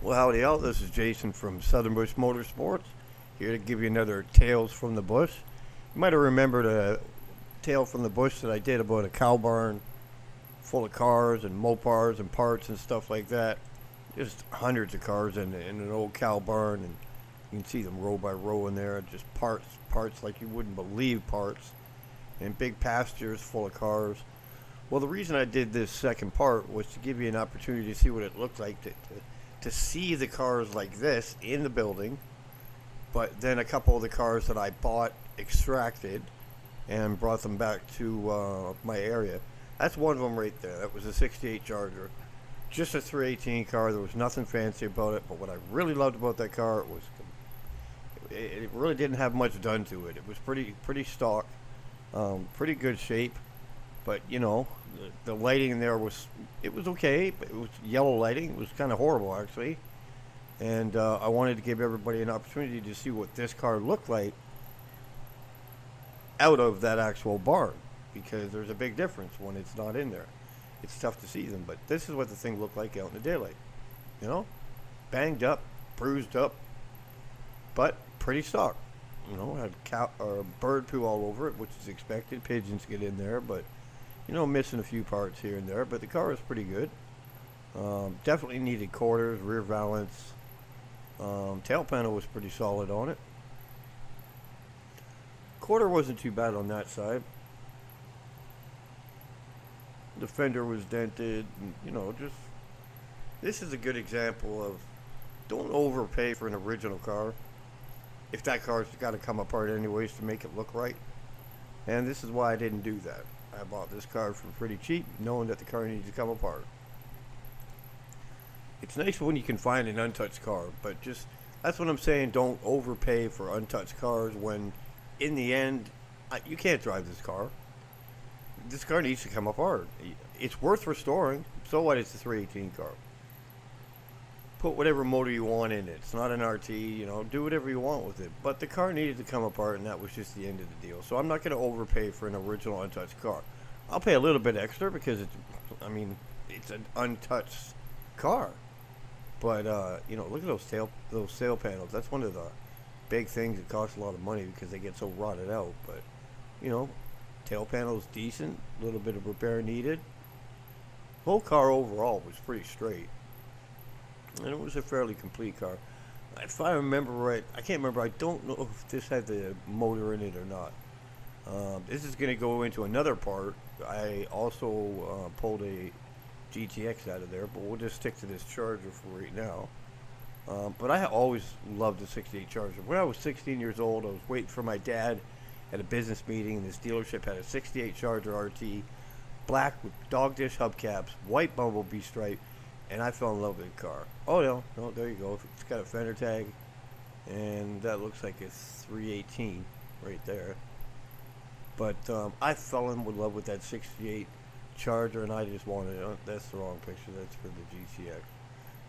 Well, howdy all. This is Jason from Southern Bush Motorsports, here to give you another Tales from the Bush. You might have remembered a tale from the bush that I did about a cow barn full of cars and Mopars and parts and stuff like that. Just hundreds of cars in an old cow barn, and you can see them row by row in there. Just parts like you wouldn't believe parts, and big pastures full of cars. Well, the reason I did this second part was to give you an opportunity to see what it looked like to see the cars like this in the building, but then a couple of the cars that I bought, extracted, and brought them back to my area. That's one of them right there. That was a 68 Charger. Just a 318 car. There was nothing fancy about it, but what I really loved about that car was it really didn't have much done to it. It was pretty stock, pretty good shape. But you know, the lighting in there was okay, but it was yellow lighting. It was kind of horrible actually, and I wanted to give everybody an opportunity to see what this car looked like out of that actual barn, because there's a big difference when it's not in there. It's tough to see them, but this is what the thing looked like out in the daylight. You know, banged up, bruised up, but pretty stock. You know, had cow or bird poo all over it, which is expected. Pigeons get in there, but you know, missing a few parts here and there, but the car is pretty good. Definitely needed quarters, rear valance. Tail panel was pretty solid on it. Quarter wasn't too bad on that side. The fender was dented, and, you know, just this is a good example of don't overpay for an original car if that car's got to come apart anyways to make it look right. And this is why I didn't do that. I bought this car for pretty cheap, knowing that the car needs to come apart. It's nice when you can find an untouched car, but just that's what I'm saying. Don't overpay for untouched cars when, in the end, you can't drive this car. This car needs to come apart. It's worth restoring. So what? It's a 318 car. Put whatever motor you want in it. It's not an RT, you know, do whatever you want with it. But the car needed to come apart, and that was just the end of the deal. So I'm not going to overpay for an original untouched car. I'll pay a little bit extra because it's an untouched car. But you know, look at those sail panels. That's one of the big things that costs a lot of money because they get so rotted out. But you know, tail panel's decent. A little bit of repair needed. Whole car overall was pretty straight. And it was a fairly complete car. If I remember right, I can't remember. I don't know if this had the motor in it or not. This is going to go into another part. I also pulled a GTX out of there, but we'll just stick to this Charger for right now. But I always loved the 68 Charger. When I was 16 years old, I was waiting for my dad at a business meeting, and this dealership had a 68 Charger RT, black with dog dish hubcaps, white bumblebee stripe, and I fell in love with the car. Oh, no, there you go. It's got a fender tag, and that looks like a 318 right there. But I fell in love with that 68 Charger, and I just wanted it. That's the wrong picture. That's for the GTX.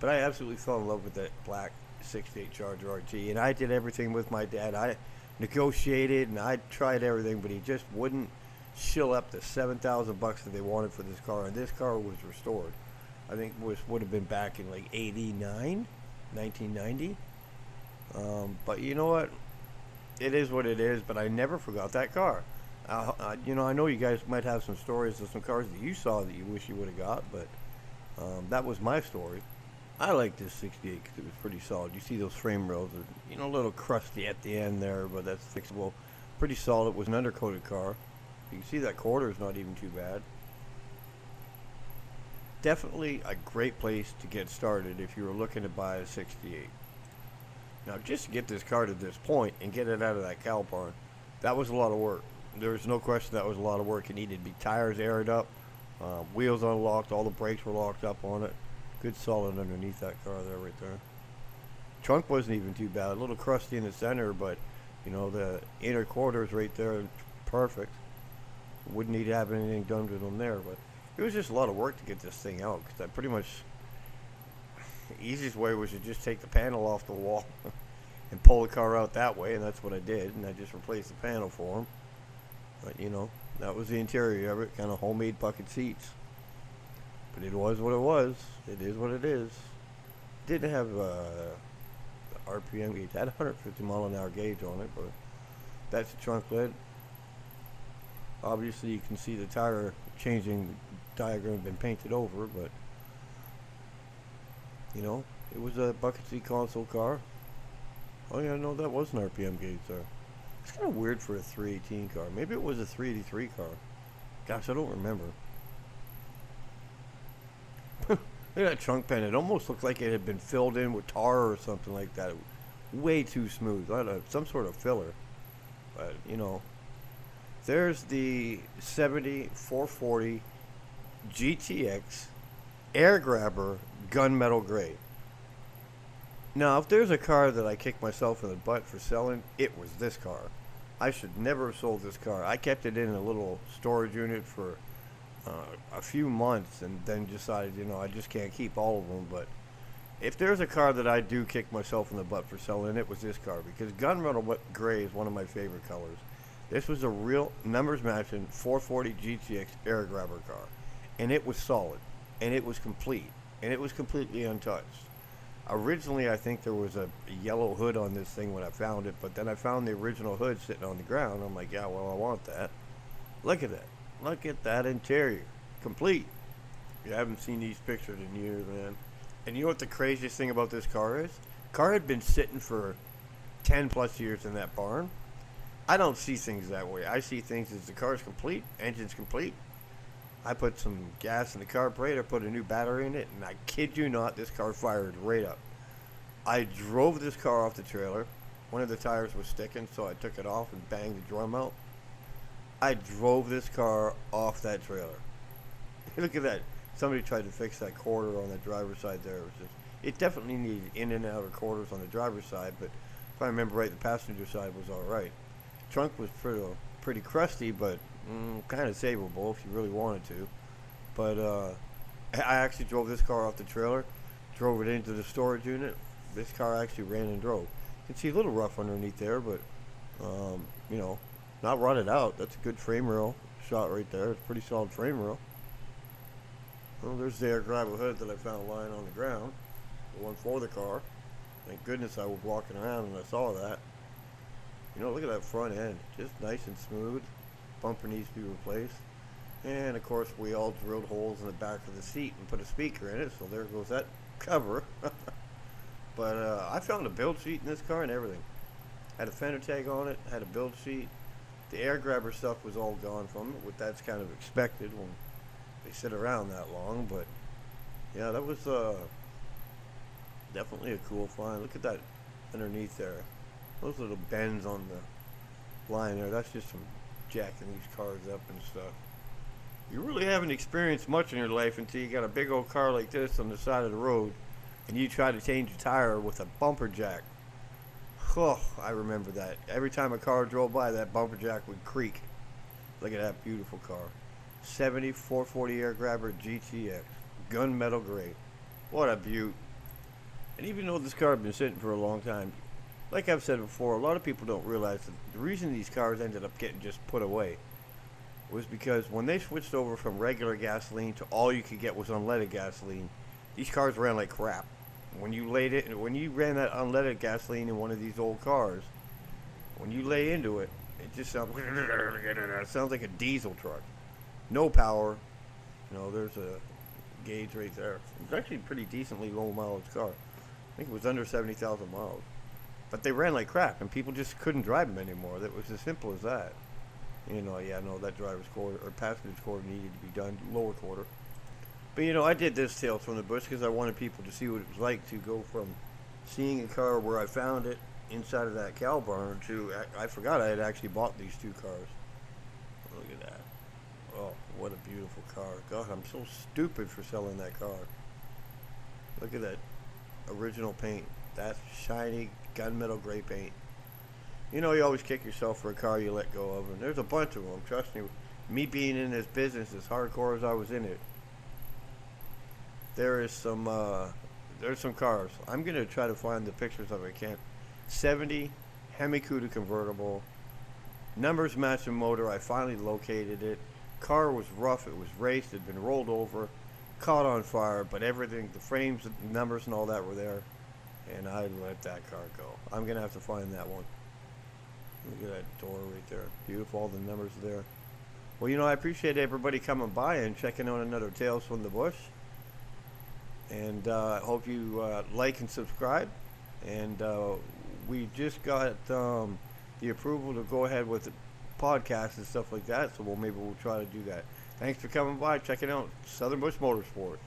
But I absolutely fell in love with that black 68 Charger RT, and I did everything with my dad. I negotiated, and I tried everything, but he just wouldn't shill up the $7,000 that they wanted for this car, and this car was restored. I think would have been back in like 89, 1990. But you know what? It is what it is, but I never forgot that car. You know, I know you guys might have some stories of some cars that you saw that you wish you would have got, but that was my story. I like this 68 because it was pretty solid. You see those frame rails are, you know, a little crusty at the end there, but that's fixable. Pretty solid. It was an undercoated car. You can see that quarter is not even too bad. Definitely a great place to get started if you were looking to buy a 68. Now, just to get this car to this point and get it out of that cow barn, that was a lot of work. There's no question that was a lot of work. It needed to be tires aired up, wheels unlocked, all the brakes were locked up on it. Good solid underneath that car there, right there. Trunk wasn't even too bad. A little crusty in the center, but you know, the inner quarters right there, perfect. Wouldn't need to have anything done to them there, but it was just a lot of work to get this thing out, because I pretty much, the easiest way was to just take the panel off the wall and pull the car out that way, and that's what I did, and I just replaced the panel for him. But you know, that was the interior of it, kind of homemade bucket seats. But it was what it was. It is what it is. Didn't have RPM gauge. It had 150 mile an hour gauge on it, but that's the trunk lid. Obviously, you can see the tire changing diagram been painted over, but you know, it was a bucket seat console car. Oh yeah, no, that was an RPM gauge there. It's kind of weird for a 318 car. Maybe it was a 383 car. Gosh, I don't remember. Look at that trunk pen. It almost looked like it had been filled in with tar or something like that. Way too smooth. Some sort of filler. But, you know, there's the 440 GTX air grabber gunmetal gray. Now, if there's a car that I kicked myself in the butt for selling, it was this car. I should never have sold this car. I kept it in a little storage unit for a few months and then decided, you know, I just can't keep all of them. But if there's a car that I do kick myself in the butt for selling, it was this car, because gunmetal gray is one of my favorite colors. This was a real numbers matching 440 GTX air grabber car, and it was solid, and it was complete, and it was completely untouched. Originally, I think there was a yellow hood on this thing when I found it, but then I found the original hood sitting on the ground. I'm like, yeah, well, I want that. Look at that. Look at that interior. Complete. You haven't seen these pictures in years, man. And you know what the craziest thing about this car is? Car had been sitting for 10 plus years in that barn. I don't see things that way. I see things as the car's complete, engine's complete. I put some gas in the carburetor, put a new battery in it, and I kid you not, this car fired right up. I drove this car off the trailer. One of the tires was sticking, so I took it off and banged the drum out. I drove this car off that trailer. Look at that. Somebody tried to fix that quarter on the driver's side there. It definitely needed in and outer quarters on the driver's side, but if I remember right, the passenger side was all right. Trunk was pretty crusty, but kind of savable if you really wanted to. But I actually drove this car off the trailer, drove it into the storage unit. This car actually ran and drove. You can see a little rough underneath there, but you know, not rotted out. That's a good frame rail shot right there. It's a pretty solid frame rail. Well, there's the air grabber hood that I found lying on the ground, the one for the car. Thank goodness I was walking around and I saw that. You know, look at that front end, just nice and smooth. Bumper needs to be replaced. And of course, we all drilled holes in the back of the seat and put a speaker in it, so there goes that cover. But I found a build sheet in this car and everything. Had a fender tag on it, had a build sheet. The air grabber stuff was all gone from it, which that's kind of expected when they sit around that long. But yeah, that was definitely a cool find. Look at that underneath there. Those little bends on the line there, that's just from jacking these cars up and stuff. You really haven't experienced much in your life until you got a big old car like this on the side of the road and you try to change a tire with a bumper jack. Oh, I remember that. Every time a car drove by, that bumper jack would creak. Look at that beautiful car. 440 air grabber GTX. Gunmetal gray. What a beaut. And even though this car had been sitting for a long time, like I've said before, a lot of people don't realize that the reason these cars ended up getting just put away was because when they switched over from regular gasoline to all you could get was unleaded gasoline, these cars ran like crap. When you ran that unleaded gasoline in one of these old cars, when you lay into it, it just sounds like a diesel truck. No power. You know, there's a gauge right there. It's actually a pretty decently low mileage car. I think it was under 70,000 miles. But they ran like crap, and people just couldn't drive them anymore. That was as simple as that. You know, yeah, no, that driver's quarter or passenger's quarter needed to be done, lower quarter. But you know, I did this Tales from the Bush because I wanted people to see what it was like to go from seeing a car where I found it inside of that cow barn to I forgot I had actually bought these two cars. Look at that. Oh, what a beautiful car. God, I'm so stupid for selling that car. Look at that original paint. That's shiny gunmetal gray paint. You know, you always kick yourself for a car you let go of, and there's a bunch of them. Trust me, being in this business as hardcore as I was in it, there's some cars. I'm gonna try to find the pictures if I can. 70 Hemi Cuda convertible, numbers matching motor. I finally located it. Car was rough. It was raced. It had been rolled over. caught on fire, but everything, the frames, the numbers, and all that were there, and I let that car go. I'm gonna have to find that one. Look at that door right there. Beautiful, all the numbers there. Well, I appreciate everybody coming by and checking out another Tales from the Bush. And I hope you like and subscribe. And we just got the approval to go ahead with the podcast and stuff like that. So maybe we'll try to do that. Thanks for coming by, checking out Southern Bush Motorsports.